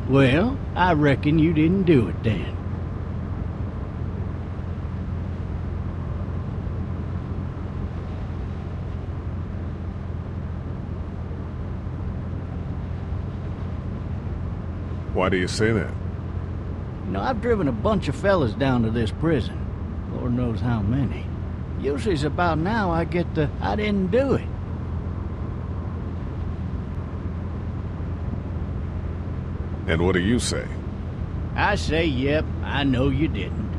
Well, I reckon you didn't do it then. Why do you say that? You know, I've driven a bunch of fellas down to this prison. Lord knows how many. Usually it's about now I get the, I didn't do it. And what do you say? I say, yep, I know you didn't.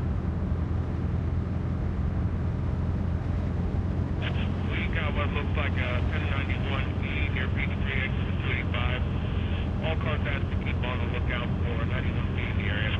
We got what looks like a 1091 near Peak 3 exit 285. All cars have to keep on the lookout for 91B in the area.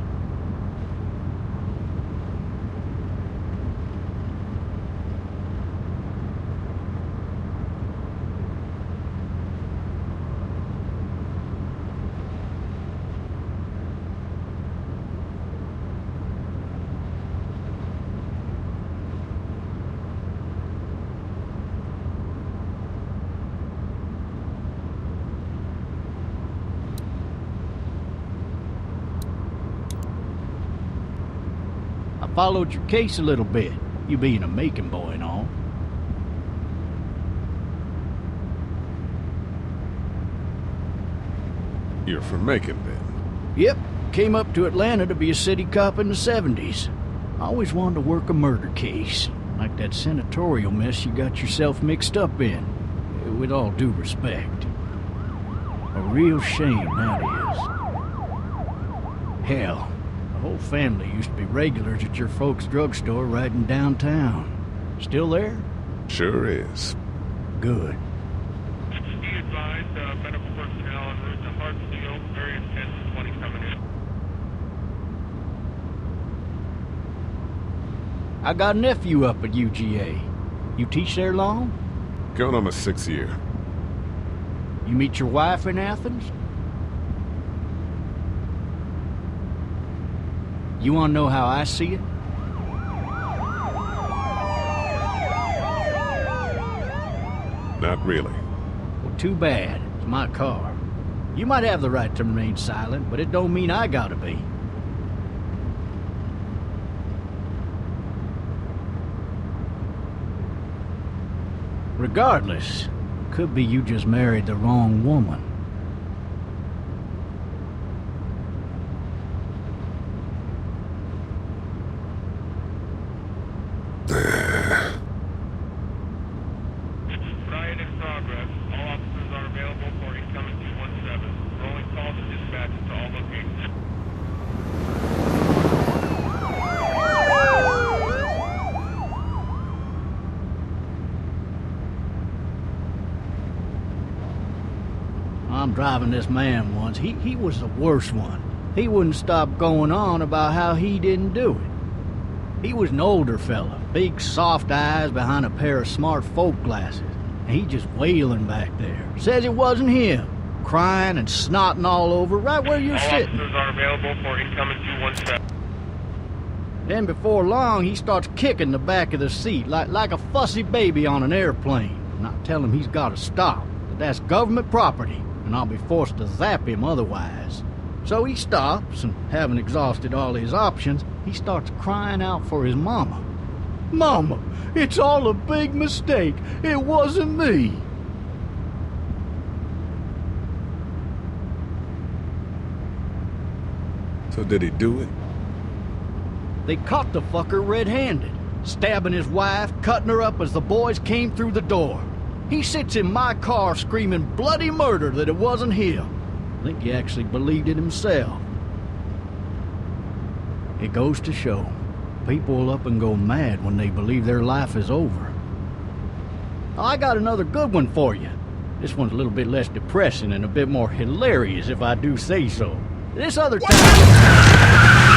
Followed your case a little bit, you being a Macon boy and all. You're from Macon, then? Yep, came up to Atlanta to be a city cop in the 70s. I always wanted to work a murder case, like that senatorial mess you got yourself mixed up in, with all due respect. A real shame, that is. Hell, the whole family used to be regulars at your folks' drugstore right in downtown. Still there? Sure is. Good. Be advised, medical personnel en route to Hartsfield, various 10-20 coming in. I got a nephew up at UGA. You teach there long? Going on my 6th year. You meet your wife in Athens? You want to know how I see it? Not really. Well, too bad. It's my car. You might have the right to remain silent, but it don't mean I gotta be. Regardless, could be you just married the wrong woman. Riot in progress. All officers are available for incoming 217. Rolling calls and dispatches to all locations. I'm driving this man once. He was the worst one. He wouldn't stop going on about how he didn't do it. He was an older fella, big soft eyes behind a pair of smart folk glasses. And he just wailing back there. Says it wasn't him. Crying and snotting all over right where you're All sitting. officers are available for incoming 217. Then before long, he starts kicking the back of the seat like a fussy baby on an airplane. And I tell him he's got to stop, that that's government property, and I'll be forced to zap him otherwise. So he stops, and having exhausted all his options, he starts crying out for his mama. Mama, it's all a big mistake. It wasn't me. So did he do it? They caught the fucker red-handed, stabbing his wife, cutting her up as the boys came through the door. He sits in my car screaming bloody murder that it wasn't him. I think he actually believed it himself. It goes to show, people will up and go mad when they believe their life is over. I got another good one for you. This one's a little bit less depressing and a bit more hilarious, if I do say so. This other time...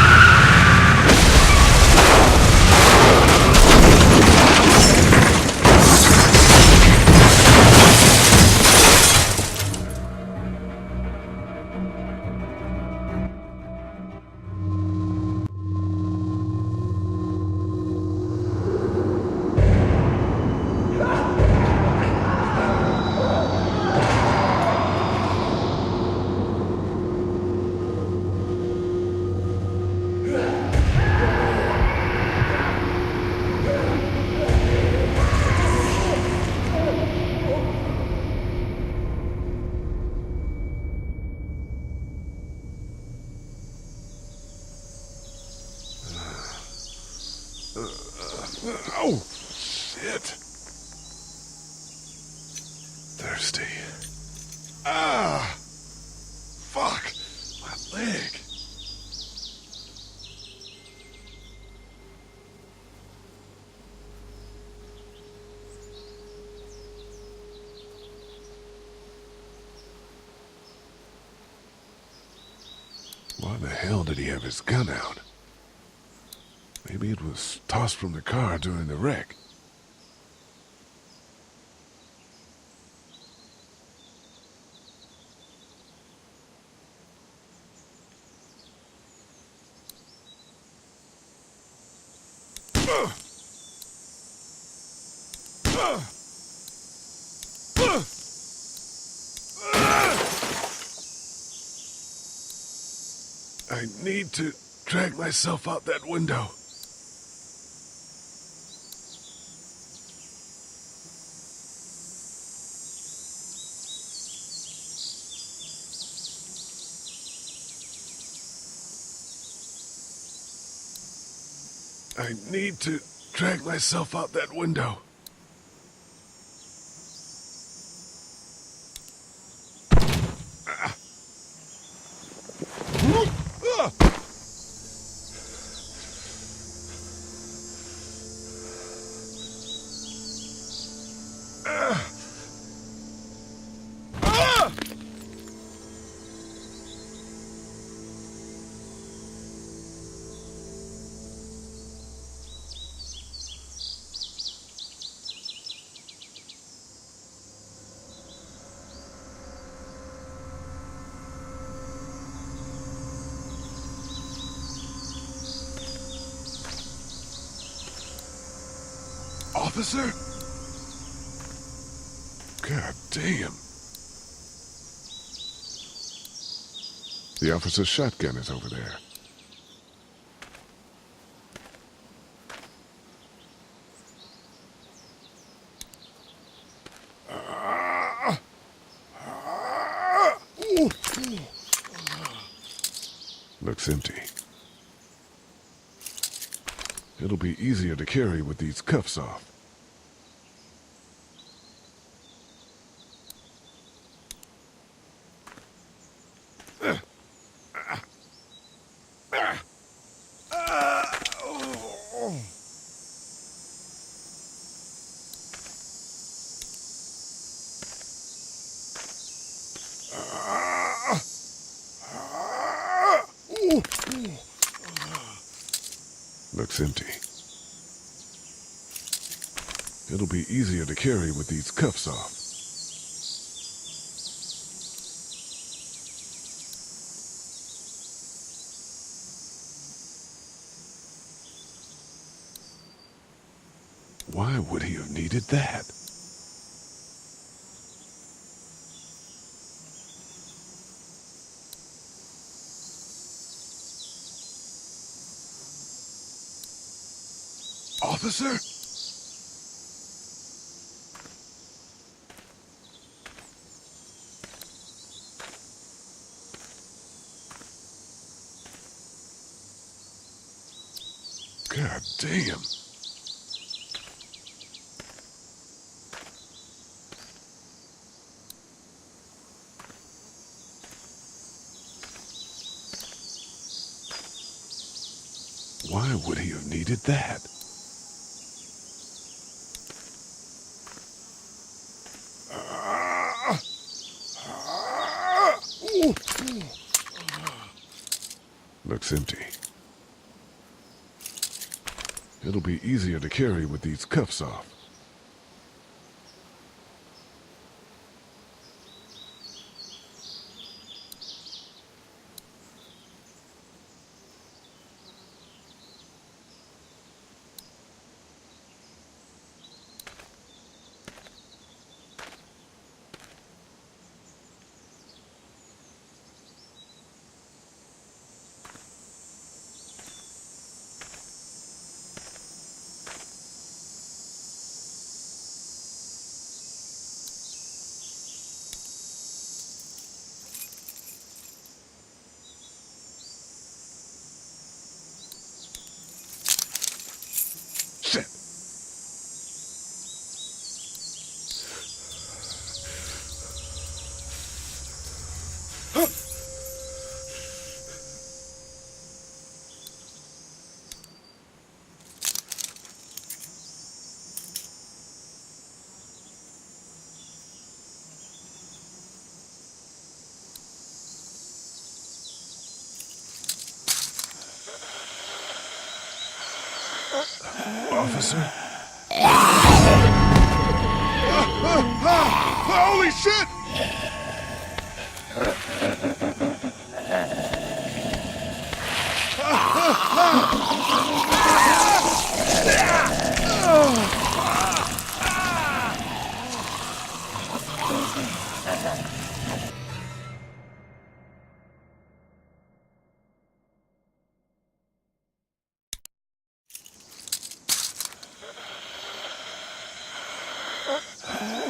thirsty. Ah! Fuck! My leg. Why the hell did he have his gun out? Maybe it was tossed from the car during the wreck. I need to drag myself out that window. I need to drag myself out that window. Officer? God damn. The officer's shotgun is over there. Looks empty. It'll be easier to carry with these cuffs off. Looks empty. It'll be easier to carry with these cuffs off. Why would he have needed that? Officer? God damn. Why would he have needed that? Looks empty. It'll be easier to carry with these cuffs off. Officer? Holy shit!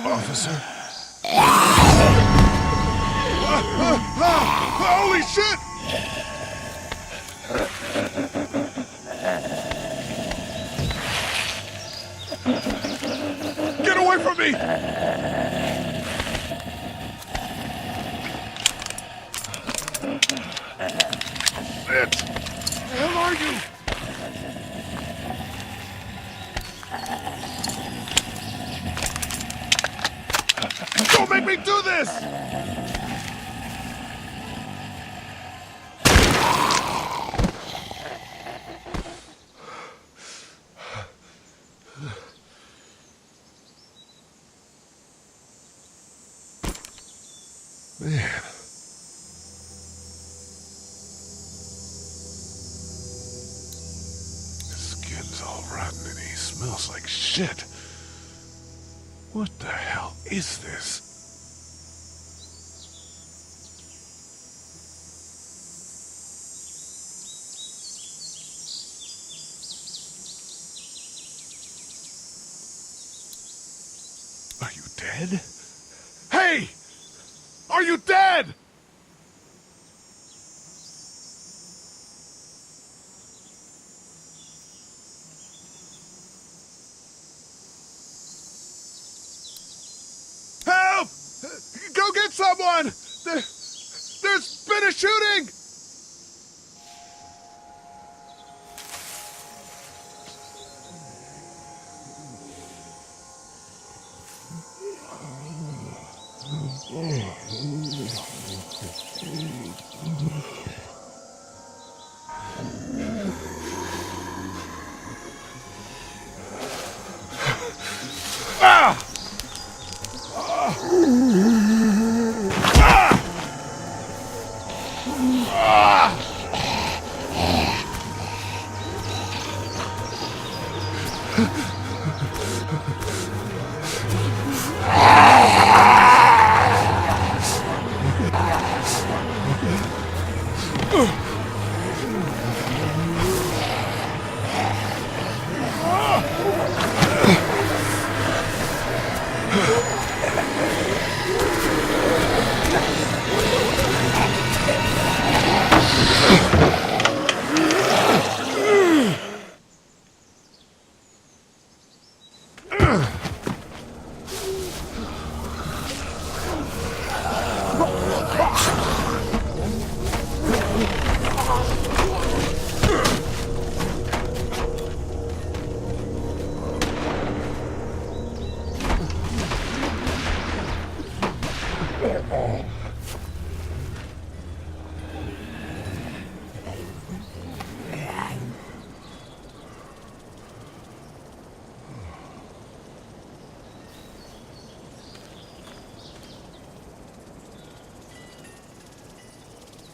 Officer? Holy shit! Get away from me! Where the hell are you? Don't make me do this! Man. His skin's all rotten and he smells like shit. What the hell is this? Are you dead? Hey! Are you dead? Help! Go get someone! There's been a shooting! Ah!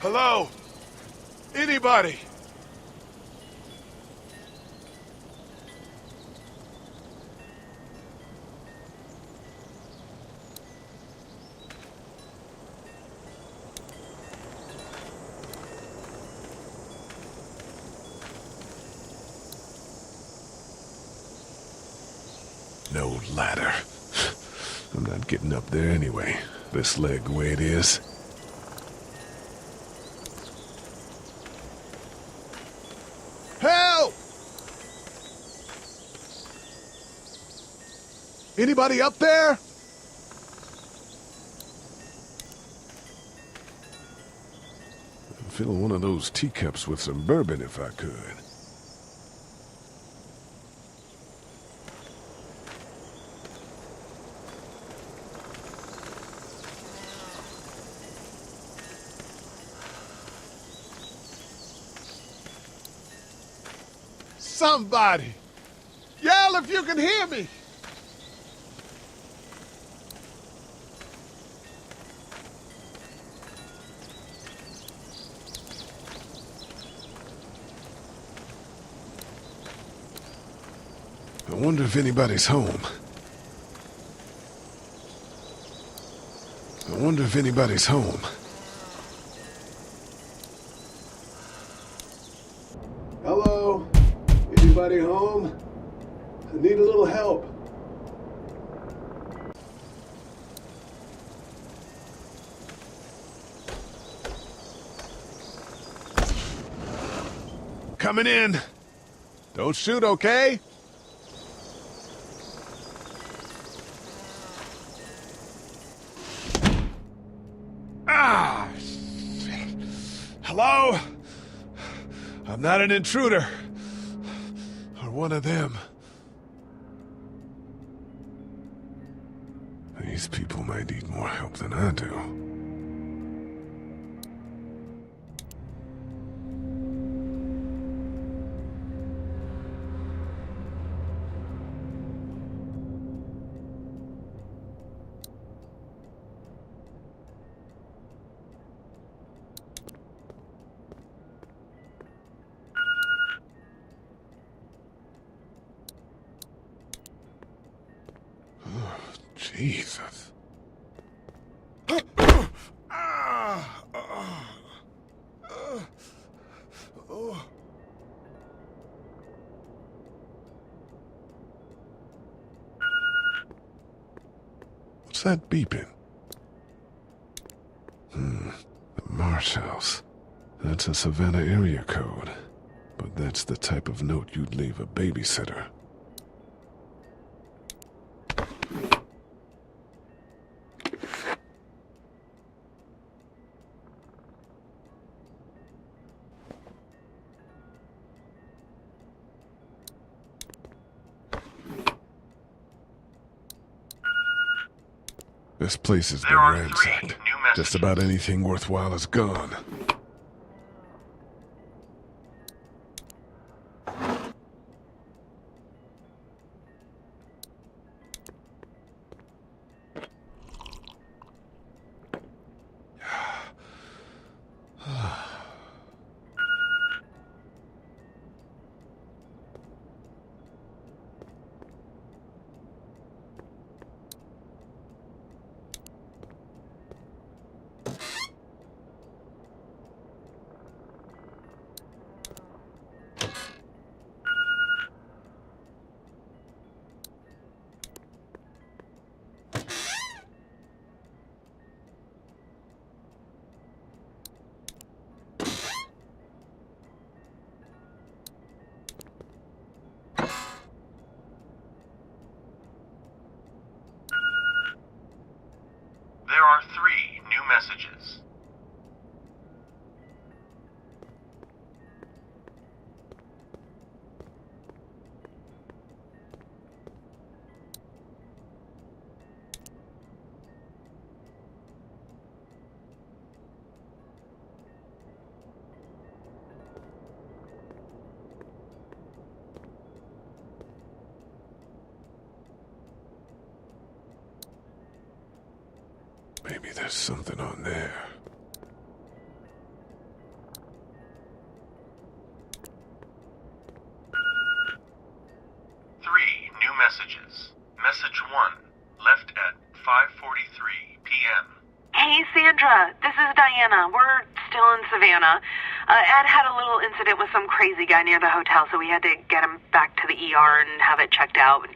Hello? Anybody? No ladder. I'm not getting up there anyway. This leg the way it is. Help! Anybody up there? I'd fill one of those teacups with some bourbon if I could. Somebody! Yeah! Yell if you can hear me! I wonder if anybody's home. I wonder if anybody's home. Hello? Anybody home? I need a little help. Coming in. Don't shoot, okay? Ah! Shit. Hello? I'm not an intruder. Or one of them. These people might need more help than I do. Jesus. What's that beeping? The Marsh House. That's a Savannah area code. But that's the type of note you'd leave a babysitter. This place has been ransacked. Just about anything worthwhile is gone. There are 3 new messages. Maybe there's something on there. Three new messages. Message 1, left at 5:43 p.m. Hey, Sandra. This is Diana. We're still in Savannah. Ed had a little incident with some crazy guy near the hotel, so we had to get him back to the ER and have it checked out.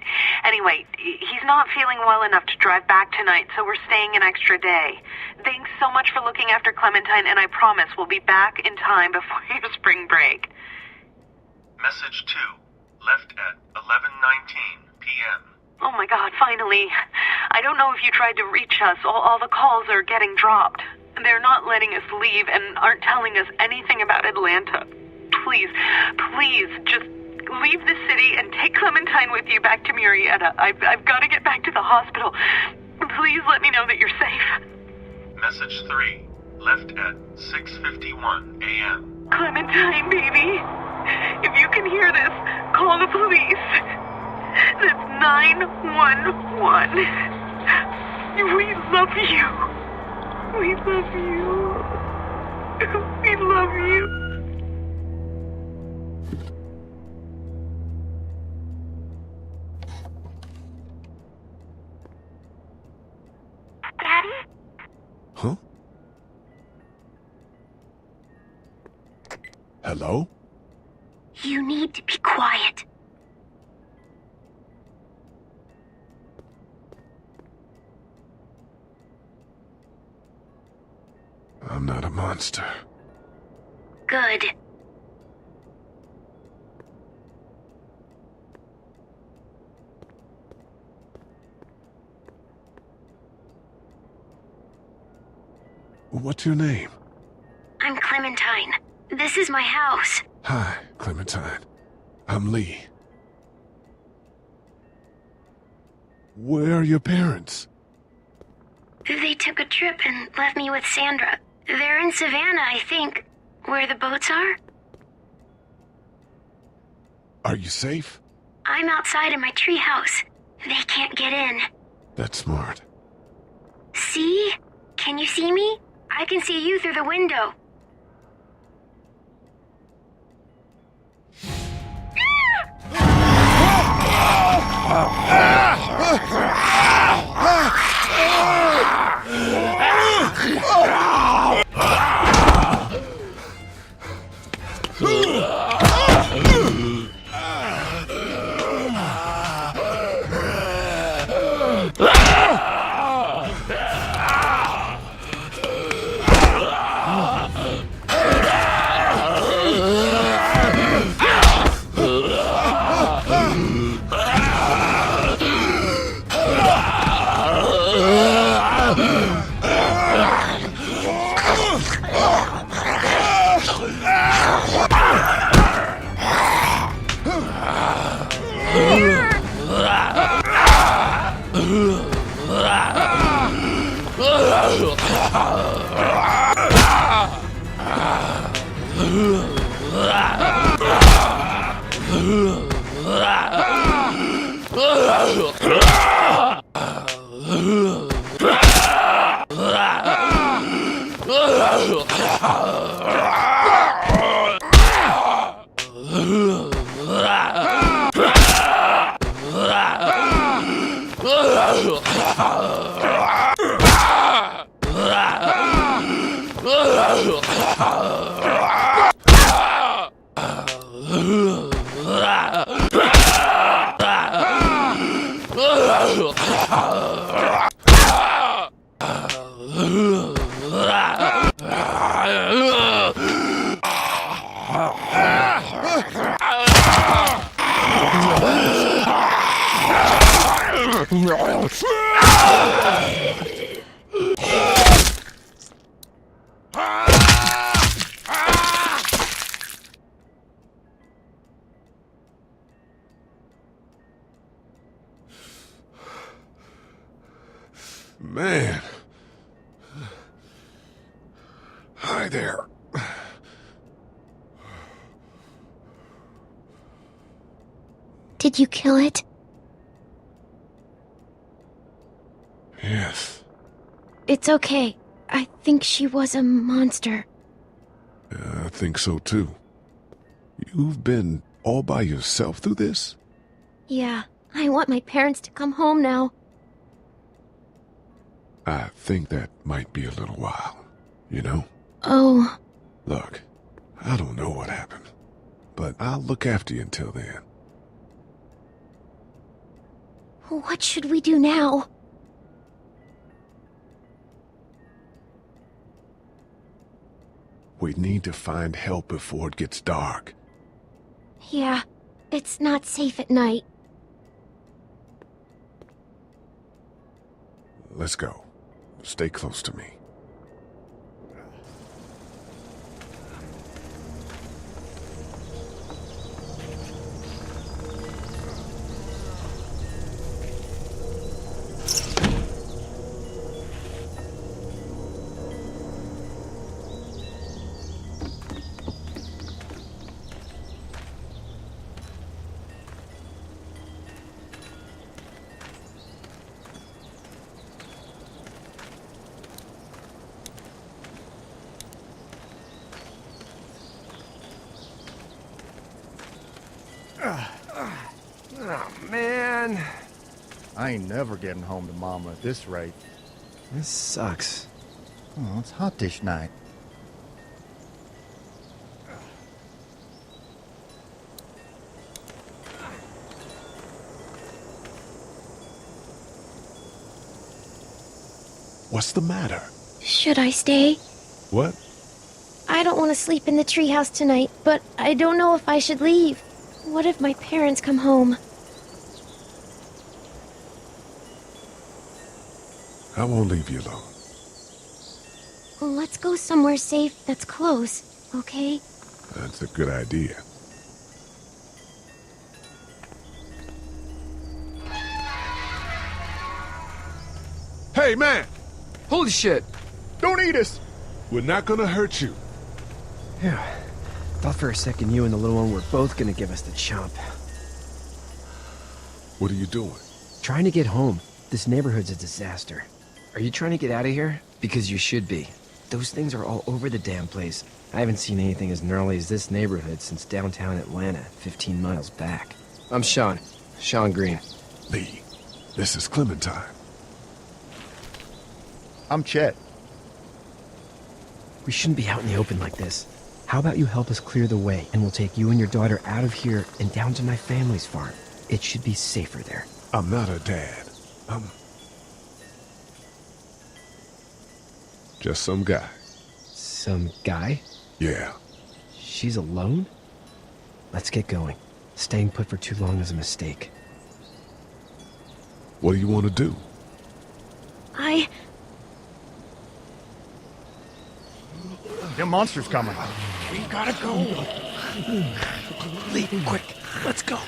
Anyway, he's not feeling well enough to drive back tonight, so we're staying an extra day. Thanks so much for looking after Clementine, and I promise we'll be back in time before your spring break. Message 2, left at 11:19 p.m. Oh my God, finally. I don't know if you tried to reach us. All the calls are getting dropped. They're not letting us leave and aren't telling us anything about Atlanta. Please, just leave the city and take Clementine with you back to Murrieta. I've got to get back to the hospital. Please let me know that you're safe. Message 3, left at 6:51 a.m. Clementine, baby. If you can hear this, call the police. 911. We love you. We love you. We love you. Daddy? Huh? Hello? You need to be quiet. I'm not a monster. Good. What's your name? I'm Clementine. This is my house. Hi, Clementine. I'm Lee. Where are your parents? They took a trip and left me with Sandra. They're in Savannah, I think. Where the boats are? Are you safe? I'm outside in my treehouse. They can't get in. That's smart. See? Can you see me? I can see you through the window. Man. Hi there. Did you kill it? Yes. It's okay. I think she was a monster. I think so too. You've been all by yourself through this? Yeah, I want my parents to come home now. I think that might be a little while, you know? Oh. Look, I don't know what happened, but I'll look after you until then. What should we do now? We need to find help before it gets dark. Yeah, it's not safe at night. Let's go. Stay close to me. I ain't never getting home to Mama at this rate. This sucks. Oh, it's hot this night. What's the matter? Should I stay? What? I don't want to sleep in the treehouse tonight, but I don't know if I should leave. What if my parents come home? I won't leave you alone. Let's go somewhere safe that's close, okay? That's a good idea. Hey, man! Holy shit! Don't eat us! We're not gonna hurt you. Yeah. Thought for a second you and the little one were both gonna give us the chomp. What are you doing? Trying to get home. This neighborhood's a disaster. Are you trying to get out of here? Because you should be. Those things are all over the damn place. I haven't seen anything as gnarly as this neighborhood since downtown Atlanta, 15 miles back. I'm Sean. Sean Green. Lee, this is Clementine. I'm Chet. We shouldn't be out in the open like this. How about you help us clear the way, and we'll take you and your daughter out of here and down to my family's farm. It should be safer there. I'm not her dad. I'm just some guy. Some guy? Yeah. She's alone? Let's get going. Staying put for too long is a mistake. What do you want to do? Them monsters coming. We gotta go. Lee, quick. Let's go.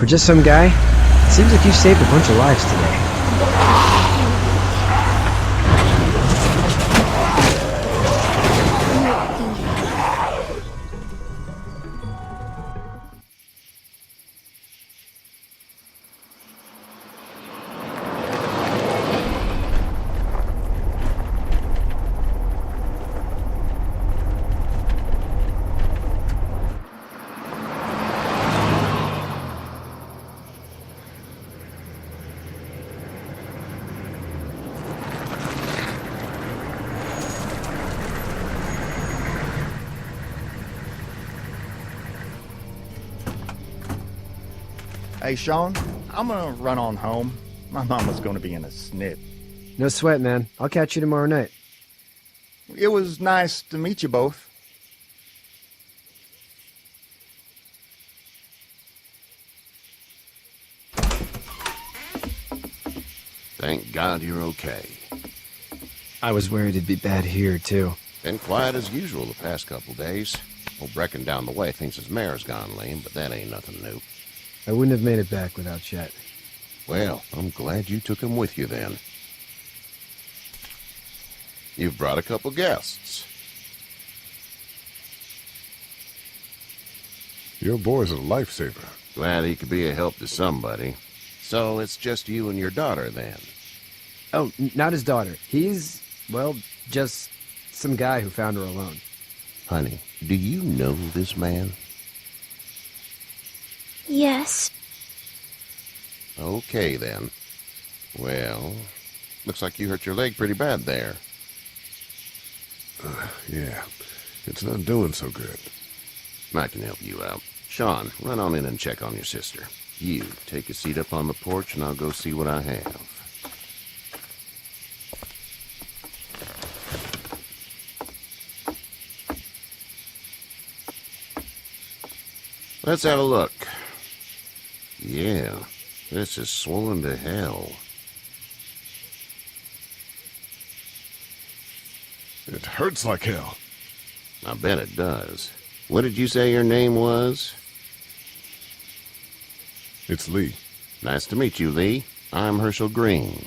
For just some guy, it seems like you saved a bunch of lives today. Hey, Sean, I'm gonna run on home. My mama's gonna be in a snit. No sweat, man. I'll catch you tomorrow night. It was nice to meet you both. Thank God you're okay. I was worried it'd be bad here, too. Been quiet as usual the past couple days. Old Brecken down the way thinks his mare's gone lame, but that ain't nothing new. I wouldn't have made it back without Chet. Well, I'm glad you took him with you then. You've brought a couple guests. Your boy's a lifesaver. Glad he could be a help to somebody. So it's just you and your daughter then? Oh, not his daughter. He's, well, just some guy who found her alone. Honey, do you know this man? Yes. Okay, then. Well, looks like you hurt your leg pretty bad there. Yeah, it's not doing so good. I can help you out. Sean, run on in and check on your sister. You, take a seat up on the porch and I'll go see what I have. Let's have a look. Yeah, this is swollen to hell. It hurts like hell. I bet it does. What did you say your name was? It's Lee. Nice to meet you, Lee. I'm Herschel Green.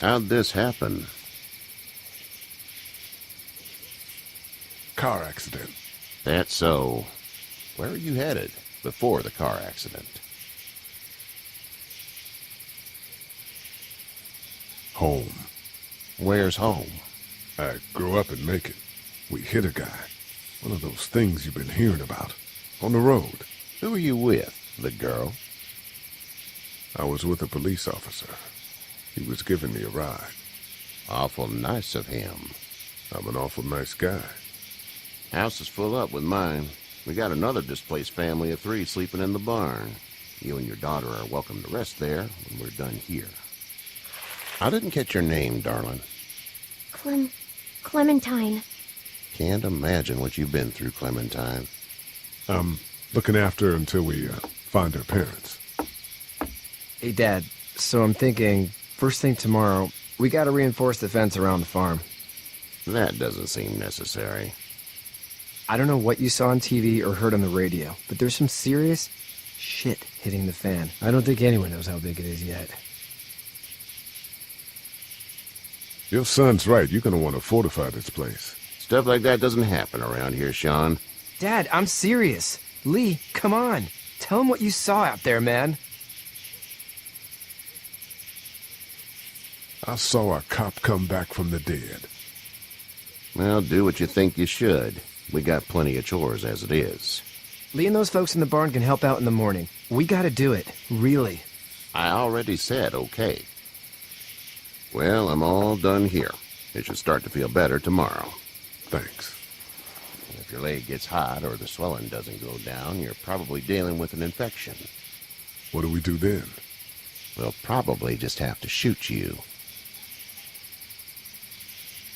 How'd this happen? Car accident. That's so. Where are you headed before the car accident? Home. Where's home? I grew up in Macon. We hit a guy. One of those things you've been hearing about. On the road. Who are you with? The girl? I was with a police officer. He was giving me a ride. Awful nice of him. I'm an awful nice guy. House is full up with mine. We got another displaced family of 3 sleeping in the barn. You and your daughter are welcome to rest there when we're done here. I didn't catch your name, darling. Clementine. Can't imagine what you've been through, Clementine. I'm looking after her until we find her parents. Hey, Dad, so I'm thinking, first thing tomorrow, we gotta reinforce the fence around the farm. That doesn't seem necessary. I don't know what you saw on TV or heard on the radio, but there's some serious shit hitting the fan. I don't think anyone knows how big it is yet. Your son's right. You're gonna want to fortify this place. Stuff like that doesn't happen around here, Sean. Dad, I'm serious. Lee, come on. Tell him what you saw out there, man. I saw a cop come back from the dead. Well, do what you think you should. We got plenty of chores as it is. Lee and those folks in the barn can help out in the morning. We gotta do it. Really. I already said okay. Well, I'm all done here. It should start to feel better tomorrow. Thanks. If your leg gets hot or the swelling doesn't go down, you're probably dealing with an infection. What do we do then? We'll probably just have to shoot you.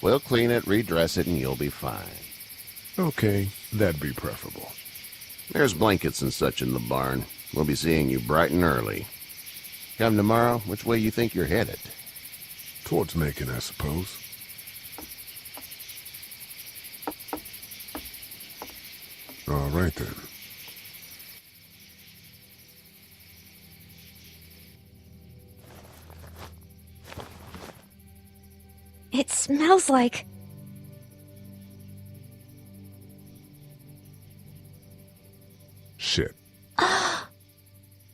We'll clean it, redress it, and you'll be fine. Okay, that'd be preferable. There's blankets and such in the barn. We'll be seeing you bright and early. Come tomorrow, which way you think you're headed? Towards Macon, I suppose. All right, then. It smells like... Shit.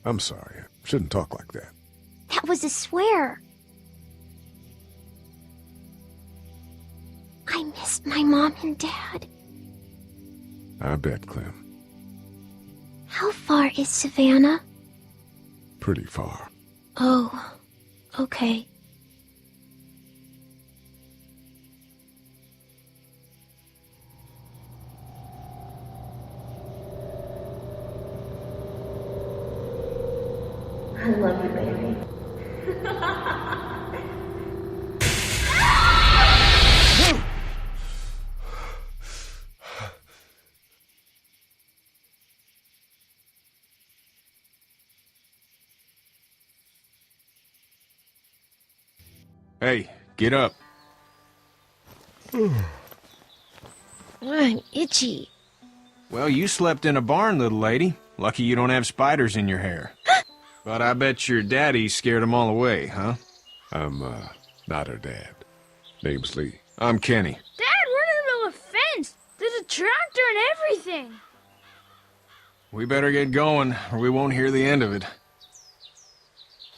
I'm sorry. I shouldn't talk like that. That was a swear. I missed my mom and dad. I bet, Clem. How far is Savannah? Pretty far. Oh, okay. I love you, baby. Hey, get up. I'm itchy. Well, you slept in a barn, little lady. Lucky you don't have spiders in your hair. But I bet your daddy scared them all away, huh? I'm, not her dad. Name's Lee. I'm Kenny. Dad, we're in the middle of a fence. There's a tractor and everything. We better get going, or we won't hear the end of it.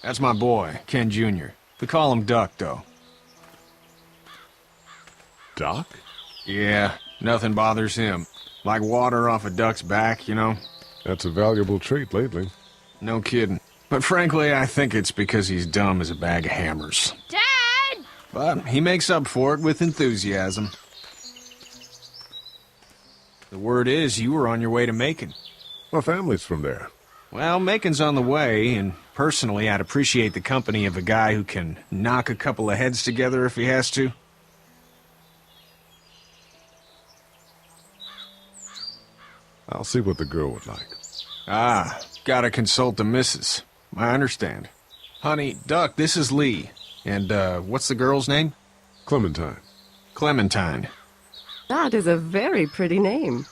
That's my boy, Ken Jr. We call him Duck, though. Doc? Yeah, nothing bothers him. Like water off a duck's back, you know? That's a valuable trait lately. No kidding. But frankly, I think it's because he's dumb as a bag of hammers. Dad! But he makes up for it with enthusiasm. The word is you were on your way to Macon. My family's from there. Well, Macon's on the way, and personally, I'd appreciate the company of a guy who can knock a couple of heads together if he has to. I'll see what the girl would like. Ah, gotta consult the missus. I understand. Honey, Duck, this is Lee. And, what's the girl's name? Clementine. Clementine. That is a very pretty name.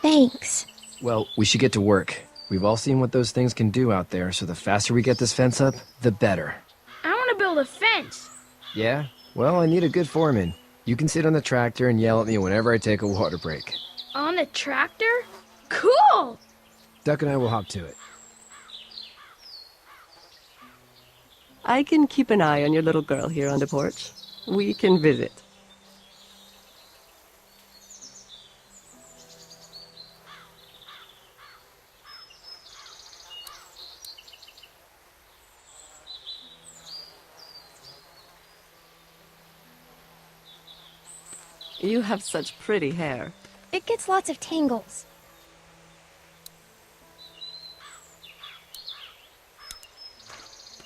Thanks. Well, we should get to work. We've all seen what those things can do out there, so the faster we get this fence up, the better. I want to build a fence. Yeah? Well, I need a good foreman. You can sit on the tractor and yell at me whenever I take a water break. On the tractor? Cool! Duck and I will hop to it. I can keep an eye on your little girl here on the porch. We can visit. You have such pretty hair. It gets lots of tangles.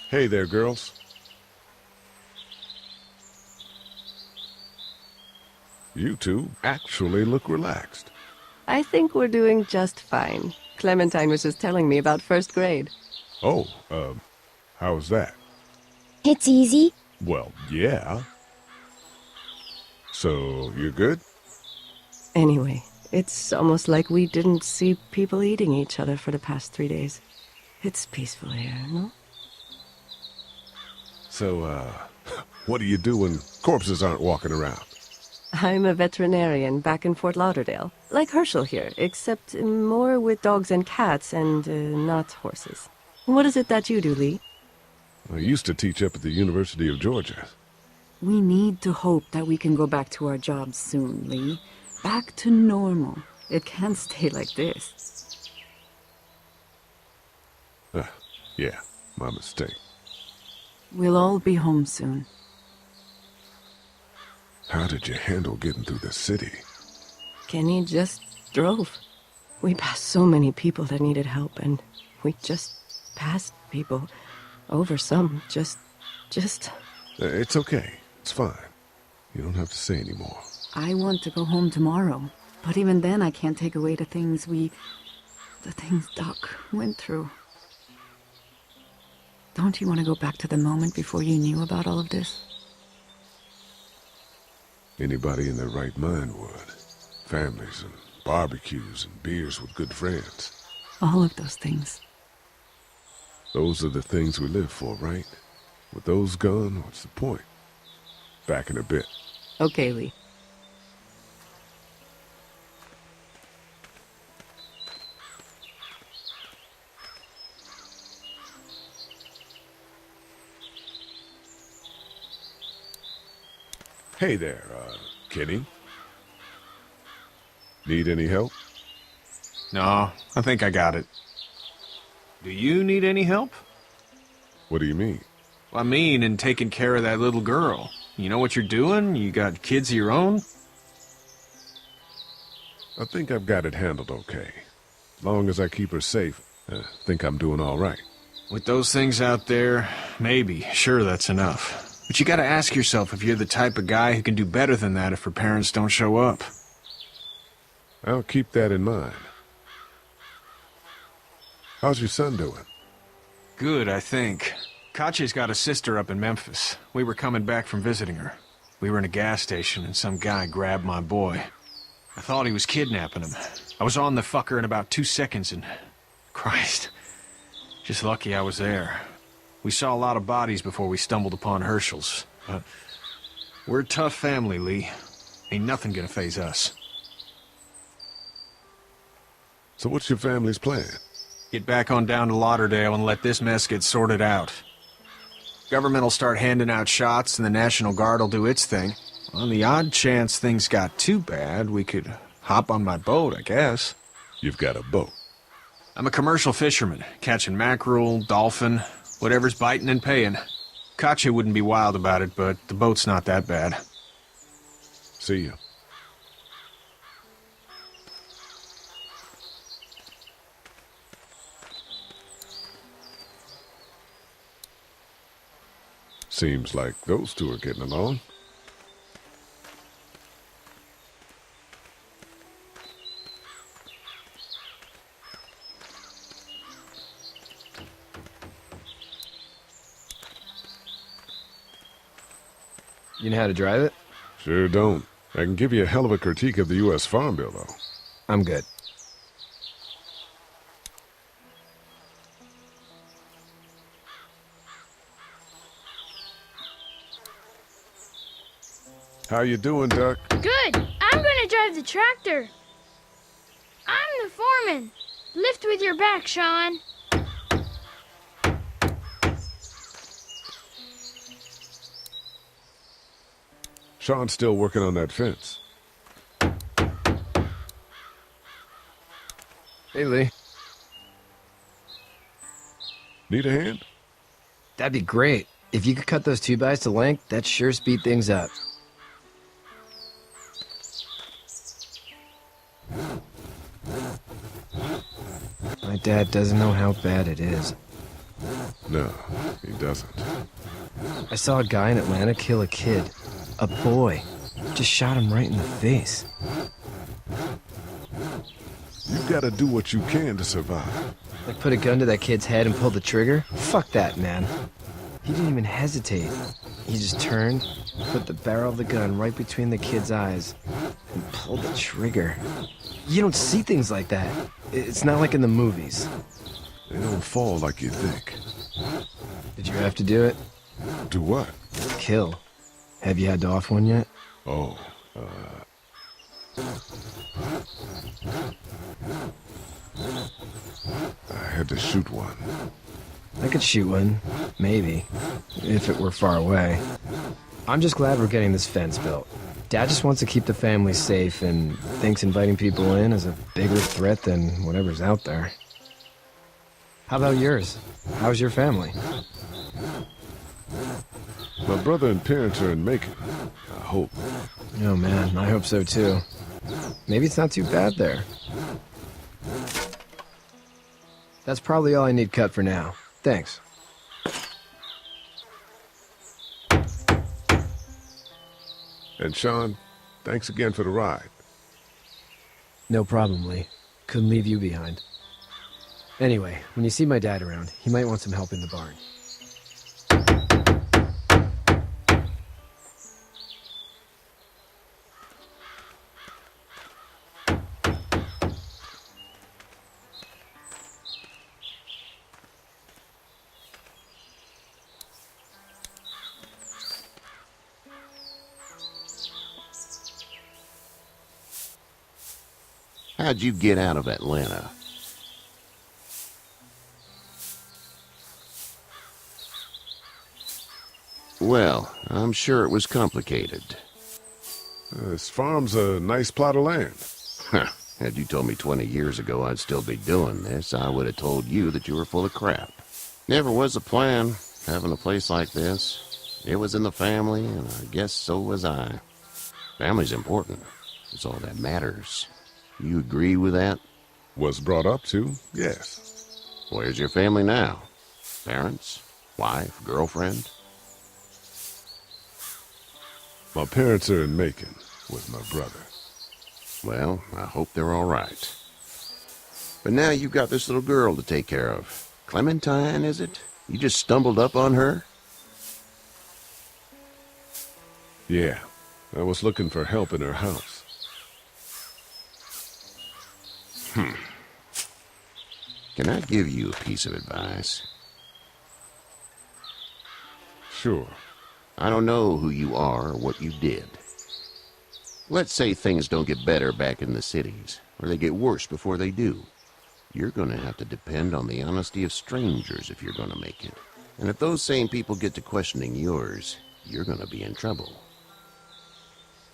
Hey there, girls. You two actually look relaxed. I think we're doing just fine. Clementine was just telling me about first grade. Oh, how was that? It's easy. Well, yeah. So, you're good? Anyway, it's almost like we didn't see people eating each other for the past 3 days. It's peaceful here, no? So, what do you do when corpses aren't walking around? I'm a veterinarian back in Fort Lauderdale. Like Herschel here, except more with dogs and cats and not horses. What is it that you do, Lee? I used to teach up at the University of Georgia. We need to hope that we can go back to our jobs soon, Lee. Back to normal. It can't stay like this. Yeah, my mistake. We'll all be home soon. How did you handle getting through the city? Kenny just drove. We passed so many people that needed help, and we just passed people. Over some, just... It's okay. It's fine. You don't have to say anymore. I want to go home tomorrow. But even then, I can't take away the things Doc went through. Don't you want to go back to the moment before you knew about all of this? Anybody in their right mind would. Families and barbecues and beers with good friends. All of those things. Those are the things we live for, right? With those gone, what's the point? Back in a bit. Okay, Lee. Hey there, Kenny. Need any help? No, I think I got it. Do you need any help? What do you mean? I mean, in taking care of that little girl. You know what you're doing? You got kids of your own? I think I've got it handled okay. As long as I keep her safe, I think I'm doing all right. With those things out there, maybe. Sure, that's enough. But you gotta ask yourself if you're the type of guy who can do better than that if her parents don't show up. I'll keep that in mind. How's your son doing? Good, I think. Katya's got a sister up in Memphis. We were coming back from visiting her. We were in a gas station and some guy grabbed my boy. I thought he was kidnapping him. I was on the fucker in about 2 seconds and... Christ. Just lucky I was there. We saw a lot of bodies before we stumbled upon Herschel's. But we're a tough family, Lee. Ain't nothing gonna faze us. So what's your family's plan? Get back on down to Lauderdale and let this mess get sorted out. Government will start handing out shots and the National Guard will do its thing. On the odd chance things got too bad, we could hop on my boat, I guess. You've got a boat? I'm a commercial fisherman, catching mackerel, dolphin, whatever's biting and paying. Katya wouldn't be wild about it, but the boat's not that bad. See you. Seems like those two are getting along. You know how to drive it? Sure don't. I can give you a hell of a critique of the U.S. Farm Bill, though. I'm good. How you doing, Duck? Good. I'm gonna drive the tractor. I'm the foreman. Lift with your back, Sean. Sean's still working on that fence. Hey, Lee. Need a hand? That'd be great. If you could cut those 2x to length, that'd sure speed things up. My dad doesn't know how bad it is. No, he doesn't. I saw a guy in Atlanta kill a kid. A boy. Just shot him right in the face. You've got to do what you can to survive. Like put a gun to that kid's head and pull the trigger? Fuck that, man. He didn't even hesitate. He just turned, put the barrel of the gun right between the kid's eyes, and pulled the trigger. You don't see things like that. It's not like in the movies. They don't fall like you think. Did you have to do it? Do what? Kill. Have you had to off one yet? Oh, I had to shoot one. I could shoot one. Maybe. If it were far away. I'm just glad we're getting this fence built. Dad just wants to keep the family safe and thinks inviting people in is a bigger threat than whatever's out there. How about yours? How's your family? My brother and parents are in Macon. I hope. Oh man, I hope so too. Maybe it's not too bad there. That's probably all I need cut for now. Thanks. And Sean, thanks again for the ride. No problem, Lee. Couldn't leave you behind. Anyway, when you see my dad around, he might want some help in the barn. How'd you get out of Atlanta? Well, I'm sure it was complicated. This farm's a nice plot of land. Huh. Had you told me 20 years ago I'd still be doing this, I would have told you that you were full of crap. Never was a plan, having a place like this. It was in the family, and I guess so was I. Family's important. It's all that matters. You agree with that? Was brought up to, yes. Where's your family now? Parents? Wife? Girlfriend? My parents are in Macon with my brother. Well, I hope they're all right. But now you've got this little girl to take care of. Clementine, is it? You just stumbled up on her? Yeah, I was looking for help in her house. Can I give you a piece of advice? Sure. I don't know who you are or what you did. Let's say things don't get better back in the cities, or they get worse before they do. You're going to have to depend on the honesty of strangers if you're going to make it. And if those same people get to questioning yours, you're going to be in trouble.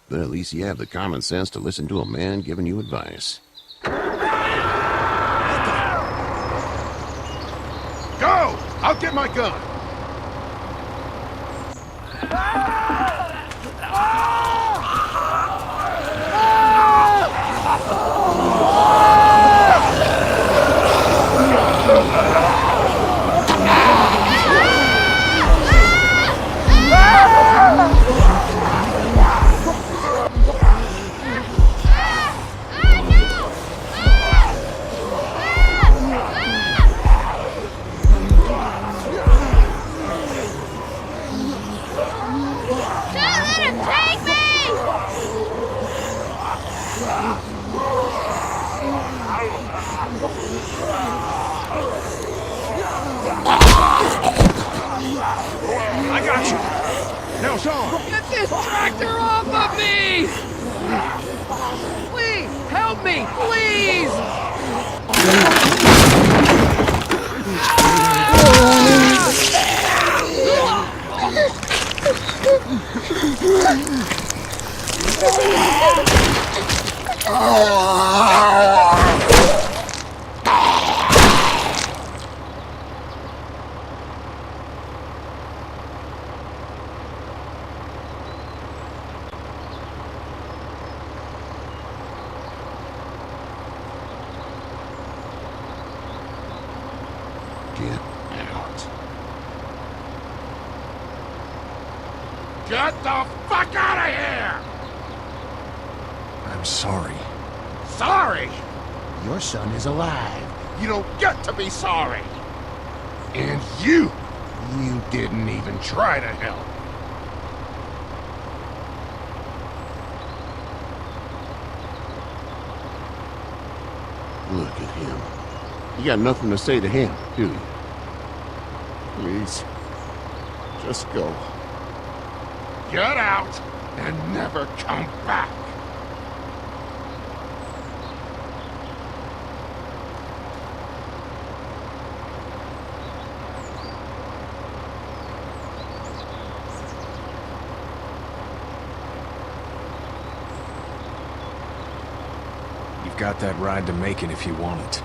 But at least you have the common sense to listen to a man giving you advice. Go! I'll get my gun! I got you. Now, Sean. Get this tractor off of Help me, please! Get the fuck out of here! I'm sorry. Sorry? Your son is alive. You don't get to be sorry. And you didn't even try to help. Look at him. You got nothing to say to him, do you? Please, just go. Get out and never come back. You've got that ride to Macon if you want it.